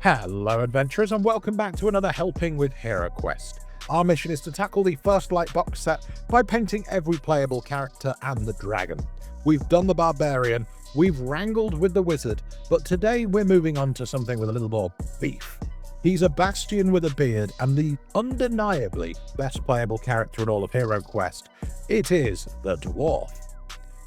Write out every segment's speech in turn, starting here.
Hello adventurers and welcome back to another Helping With Heroquest. Our mission is to tackle the first light box set by painting every playable character and the dragon. We've done the barbarian, we've wrangled with the wizard, but today we're moving on to something with a little more beef. He's a bastion with a beard and the undeniably best playable character in all of HeroQuest. It is the Dwarf.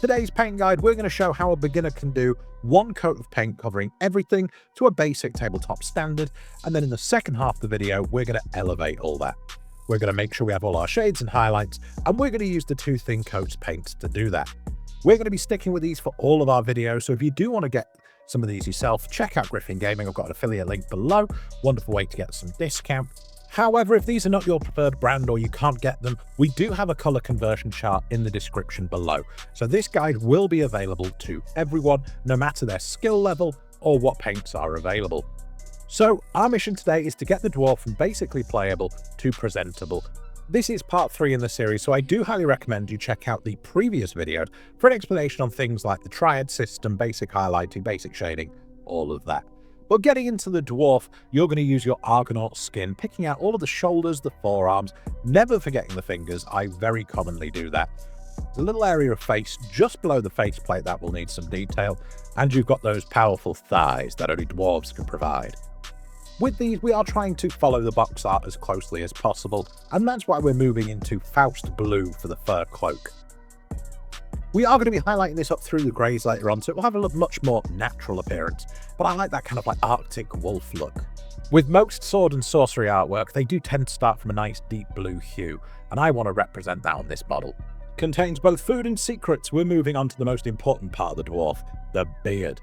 Today's paint guide, we're going to show how a beginner can do one coat of paint covering everything to a basic tabletop standard, and then in the second half of the video, we're going to elevate all that. We're going to make sure we have all our shades and highlights, and we're going to use the two thin coats paints to do that. We're going to be sticking with these for all of our videos, so if you do want to get some of these yourself, check out Griffin Gaming. I've got an affiliate link below. Wonderful way to get some discount. However, if these are not your preferred brand or you can't get them, we do have a color conversion chart in the description below. So this guide will be available to everyone, no matter their skill level or what paints are available. So our mission today is to get the Dwarf from basically playable to presentable. This is part 3 in the series, so I do highly recommend you check out the previous video for an explanation on things like the triad system, basic highlighting, basic shading, all of that. But getting into the Dwarf, you're going to use your Argonaut skin, picking out all of the shoulders, the forearms, never forgetting the fingers. I very commonly do that. There's a little area of face just below the faceplate that will need some detail, and you've got those powerful thighs that only dwarves can provide. With these, we are trying to follow the box art as closely as possible, and that's why we're moving into Faust Blue for the fur cloak. We are going to be highlighting this up through the greys later on, so it will have a much more natural appearance, but I like that kind of like Arctic wolf look. With most sword and sorcery artwork, they do tend to start from a nice deep blue hue, and I want to represent that on this model. Contains both food and secrets, we're moving on to the most important part of the Dwarf, the beard.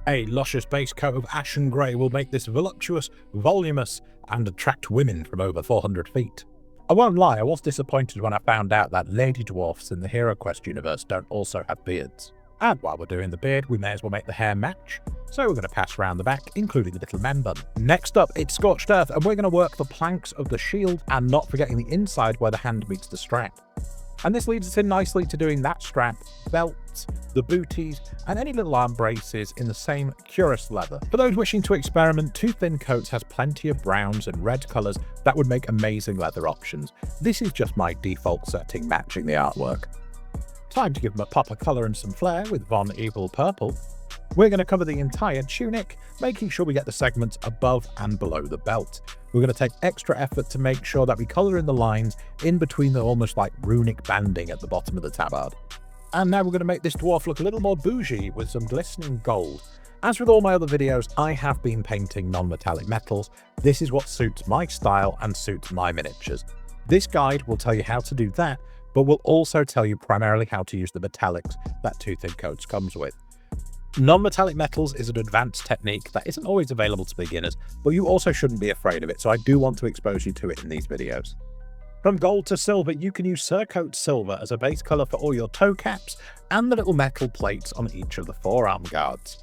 A luscious base coat of ashen grey will make this voluptuous, voluminous, and attract women from over 400 feet. I won't lie, I was disappointed when I found out that lady dwarfs in the HeroQuest universe don't also have beards. And while we're doing the beard, we may as well make the hair match, so we're going to pass around the back, including the little man bun. Next up, it's Scorched Earth, and we're going to work the planks of the shield, and not forgetting the inside where the hand meets the strap. And this leads us in nicely to doing that strap, belts, the booties, and any little arm braces in the same curious leather. For those wishing to experiment, two thin coats has plenty of browns and red colours that would make amazing leather options. This is just my default setting matching the artwork. Time to give them a pop of colour and some flair with Von Evil Purple. We're going to cover the entire tunic, making sure we get the segments above and below the belt. We're going to take extra effort to make sure that we colour in the lines in between the almost like runic banding at the bottom of the tabard. And now we're going to make this dwarf look a little more bougie with some glistening gold. As with all my other videos, I have been painting non-metallic metals. This is what suits my style and suits my miniatures. This guide will tell you how to do that, but will also tell you primarily how to use the metallics that two thin coats comes with. Non-metallic metals is an advanced technique that isn't always available to beginners, but you also shouldn't be afraid of it, so I do want to expose you to it in these videos. From gold to silver, you can use Scorched silver as a base colour for all your toe caps and the little metal plates on each of the forearm guards.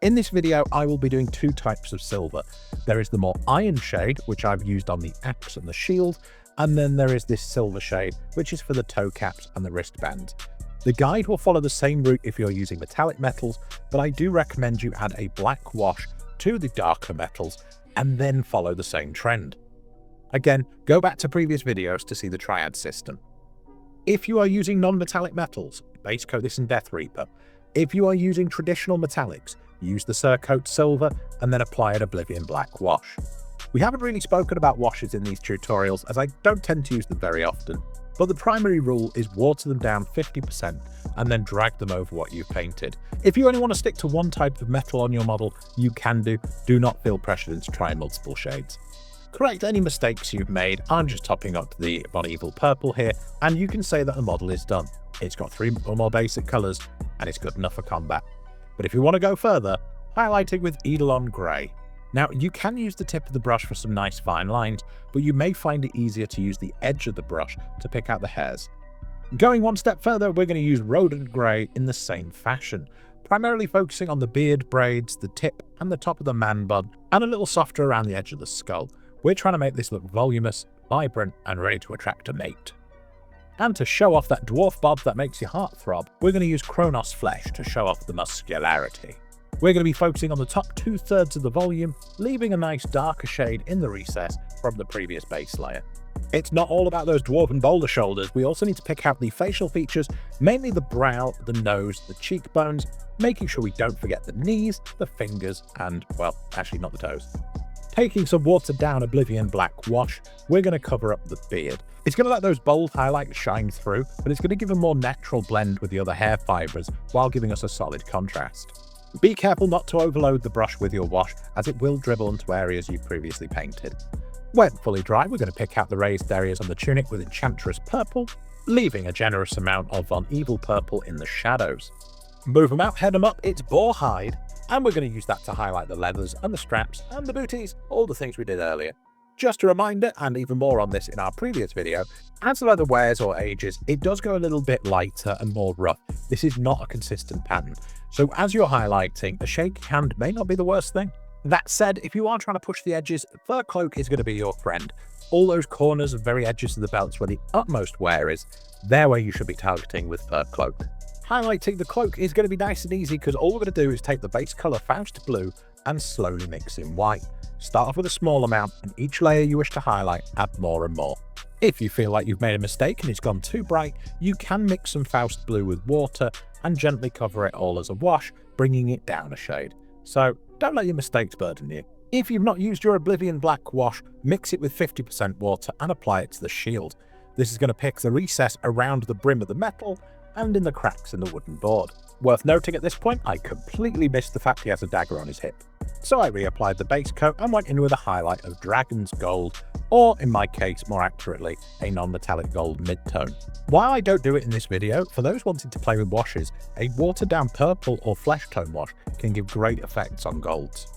In this video, I will be doing two types of silver. There is the more iron shade, which I've used on the axe and the shield, and then there is this silver shade, which is for the toe caps and the wristbands. The guide will follow the same route if you're using metallic metals, but I do recommend you add a black wash to the darker metals and then follow the same trend. Again, go back to previous videos to see the triad system. If you are using non-metallic metals, base coat this in Death Reaper. If you are using traditional metallics, use the Scorched silver and then apply an Oblivion black wash. We haven't really spoken about washes in these tutorials as I don't tend to use them very often. But the primary rule is water them down 50% and then drag them over what you've painted. If you only want to stick to one type of metal on your model, you can do. Do not feel pressured into trying multiple shades. Correct any mistakes you've made. I'm just topping up the Von Evil Purple here, and you can say that the model is done. It's got 3 or more basic colours, and it's good enough for combat. But if you want to go further, highlighting with Ethereal Green. Now, you can use the tip of the brush for some nice fine lines, but you may find it easier to use the edge of the brush to pick out the hairs. Going one step further, we're going to use Rodent Grey in the same fashion, primarily focusing on the beard braids, the tip and the top of the man bun, and a little softer around the edge of the skull. We're trying to make this look voluminous, vibrant, and ready to attract a mate. And to show off that dwarf bob that makes your heart throb, we're going to use Kronos flesh to show off the muscularity. We're going to be focusing on the top 2/3 of the volume, leaving a nice darker shade in the recess from the previous base layer. It's not all about those dwarven boulder shoulders, we also need to pick out the facial features, mainly the brow, the nose, the cheekbones, making sure we don't forget the knees, the fingers, and, well, actually not the toes. Taking some watered down Oblivion black wash, we're going to cover up the beard. It's going to let those bold highlights shine through, but it's going to give a more natural blend with the other hair fibres while giving us a solid contrast. Be careful not to overload the brush with your wash, as it will dribble into areas you previously painted. When fully dry, we're going to pick out the raised areas on the tunic with Enchantress purple, leaving a generous amount of Von Evil purple in the shadows. Move them out, head them up, it's boar hide, and we're going to use that to highlight the leathers and the straps and the booties, all the things we did earlier. Just a reminder, and even more on this in our previous video, as the leather wears or ages, it does go a little bit lighter and more rough. This is not a consistent pattern, so as you're highlighting, a shaky hand may not be the worst thing. That said, if you are trying to push the edges, fur cloak is going to be your friend. All those corners and very edges of the belts where the utmost wear is, they're where you should be targeting with fur cloak. Highlighting the cloak is going to be nice and easy because all we're going to do is take the base colour Faust Blue and slowly mix in white. Start off with a small amount, and each layer you wish to highlight, add more and more. If you feel like you've made a mistake and it's gone too bright, you can mix some Faust Blue with water and gently cover it all as a wash, bringing it down a shade. So don't let your mistakes burden you. If you've not used your Oblivion black wash, mix it with 50% water and apply it to the shield. This is going to pick the recess around the brim of the metal and in the cracks in the wooden board. Worth noting at this point, I completely missed the fact he has a dagger on his hip. So I reapplied the base coat and went in with a highlight of Dragon's Gold, or in my case, more accurately, a non-metallic gold mid-tone. While I don't do it in this video, for those wanting to play with washes, a watered down purple or flesh tone wash can give great effects on golds.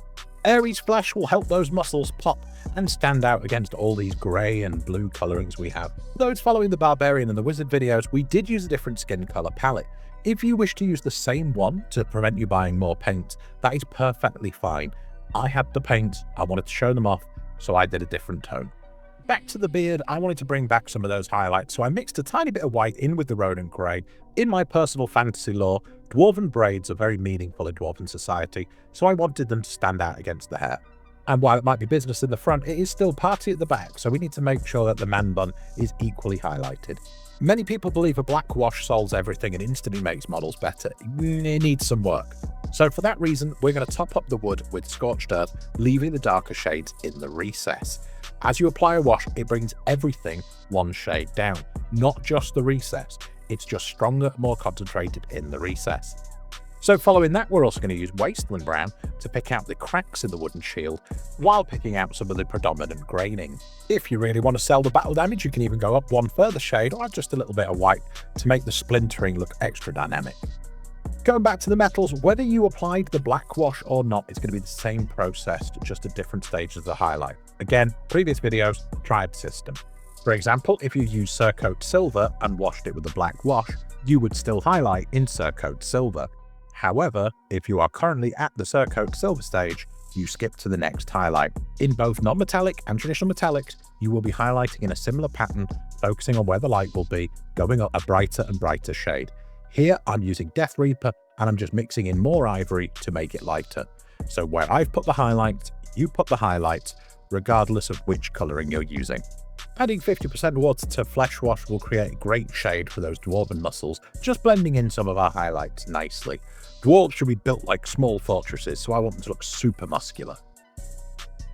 Ares flesh will help those muscles pop and stand out against all these grey and blue colourings we have. Those following the Barbarian and the Wizard videos, we did use a different skin colour palette. If you wish to use the same one to prevent you buying more paints, that is perfectly fine. I had the paints, I wanted to show them off, so I did a different tone. Back to the beard, I wanted to bring back some of those highlights, so I mixed a tiny bit of white in with the Ronin grey. In my personal fantasy lore, dwarven braids are very meaningful in dwarven society, so I wanted them to stand out against the hair. And while it might be business in the front, it is still party at the back, so we need to make sure that the man bun is equally highlighted. Many people believe a black wash solves everything and instantly makes models better. It needs some work. So for that reason, we're going to top up the wood with Scorched Earth, leaving the darker shades in the recess. As you apply a wash, it brings everything one shade down, not just the recess. It's just stronger, more concentrated in the recess. So following that, we're also going to use Wasteland Brown to pick out the cracks in the wooden shield, while picking out some of the predominant graining. If you really want to sell the battle damage, you can even go up one further shade or add just a little bit of white to make the splintering look extra dynamic. Going back to the metals, whether you applied the black wash or not, it's going to be the same process, just at different stages of the highlight. Again, previous videos, tried system. For example, if you use Surcoat Silver and washed it with the black wash, you would still highlight in Surcoat Silver. However, if you are currently at the Surcoat Silver stage, you skip to the next highlight. In both non-metallic and traditional metallics, you will be highlighting in a similar pattern, focusing on where the light will be, going up a brighter and brighter shade. Here, I'm using Death Reaper, and I'm just mixing in more ivory to make it lighter. So where I've put the highlights, you put the highlights, regardless of which colouring you're using. Adding 50% water to Flesh Wash will create a great shade for those dwarven muscles, just blending in some of our highlights nicely. Dwarves should be built like small fortresses, so I want them to look super muscular.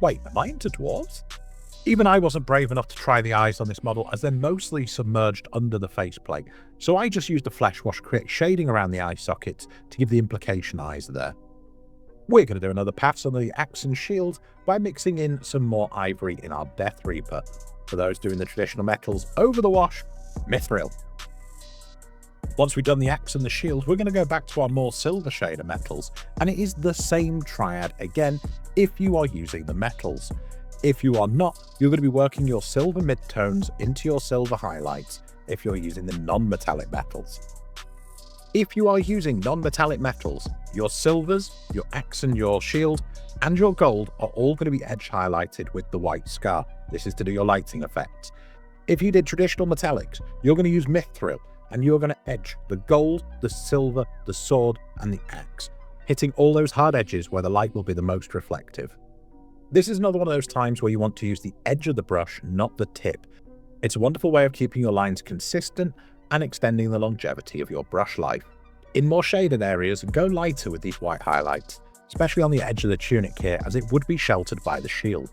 Wait, am I into dwarves? Even I wasn't brave enough to try the eyes on this model, as they're mostly submerged under the faceplate, so I just used a Flesh Wash to create shading around the eye sockets to give the implication eyes there. We're going to do another pass on the axe and shield by mixing in some more ivory in our Death Reaper. For those doing the traditional metals, over the wash, Mythril. Once we've done the axe and the shield, we're going to go back to our more silver shade of metals, and it is the same triad again if you are using the metals. If you are not, you're going to be working your silver midtones into your silver highlights if you're using the non-metallic metals. If you are using non-metallic metals, your silvers, your axe and your shield, and your gold are all going to be edge highlighted with the white scar. This is to do your lighting effects. If you did traditional metallics, you're going to use Mythril, and you're going to edge the gold, the silver, the sword, and the axe. hitting all those hard edges where the light will be the most reflective. This is another one of those times where you want to use the edge of the brush, not the tip. It's a wonderful way of keeping your lines consistent and extending the longevity of your brush life. In more shaded areas, go lighter with these white highlights, especially on the edge of the tunic here, as it would be sheltered by the shield.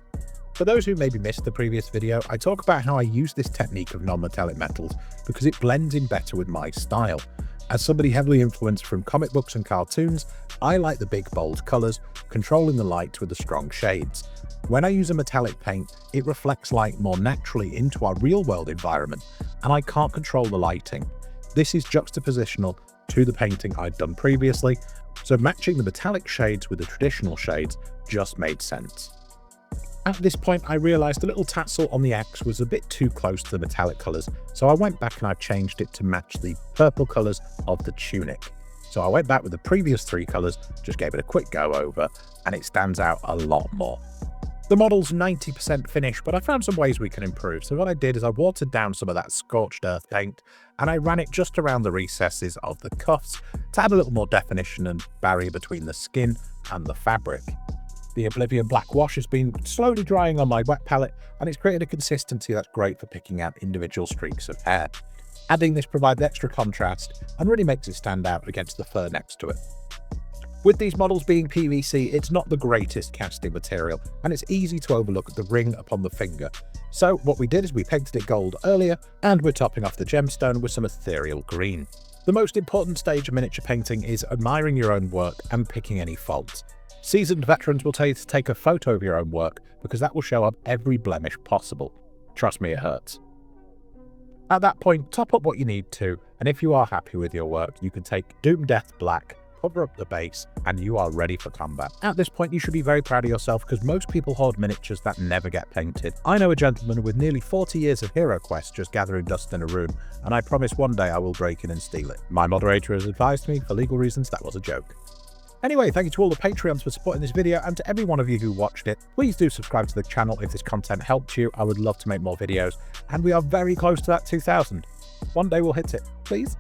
For those who maybe missed the previous video, I talk about how I use this technique of non-metallic metals because it blends in better with my style. As somebody heavily influenced from comic books and cartoons, I like the big bold colours, controlling the light with the strong shades. When I use a metallic paint, it reflects light more naturally into our real-world environment, and I can't control the lighting. This is juxtapositional to the painting I'd done previously, so matching the metallic shades with the traditional shades just made sense. At this point, I realised the little tassel on the axe was a bit too close to the metallic colours, so I went back and I changed it to match the purple colours of the tunic. So I went back with the previous 3 colours, just gave it a quick go over, and it stands out a lot more. The model's 90% finished, but I found some ways we can improve, so what I did is I watered down some of that Scorched earth paint, and I ran it just around the recesses of the cuffs to add a little more definition and barrier between the skin and the fabric. The Oblivion black wash has been slowly drying on my wet palette, and it's created a consistency that's great for picking out individual streaks of hair. Adding this provides extra contrast and really makes it stand out against the fur next to it. With these models being PVC, it's not the greatest casting material, and it's easy to overlook the ring upon the finger. So what we did is we painted it gold earlier, and we're topping off the gemstone with some Ethereal Green. The most important stage of miniature painting is admiring your own work and picking any faults. Seasoned veterans will tell you to take a photo of your own work because that will show up every blemish possible. Trust me, it hurts. At that point, top up what you need to, and if you are happy with your work, you can take Doom Death Black, cover up the base, and you are ready for combat. At this point, you should be very proud of yourself because most people hoard miniatures that never get painted. I know a gentleman with nearly 40 years of HeroQuest just gathering dust in a room, and I promise one day I will break in and steal it. My moderator has advised me, for legal reasons, that was a joke. Anyway, thank you to all the Patreons for supporting this video, and to every one of you who watched it. Please do subscribe to the channel if this content helped you. I would love to make more videos, and we are very close to that 2,000. One day we'll hit it, please.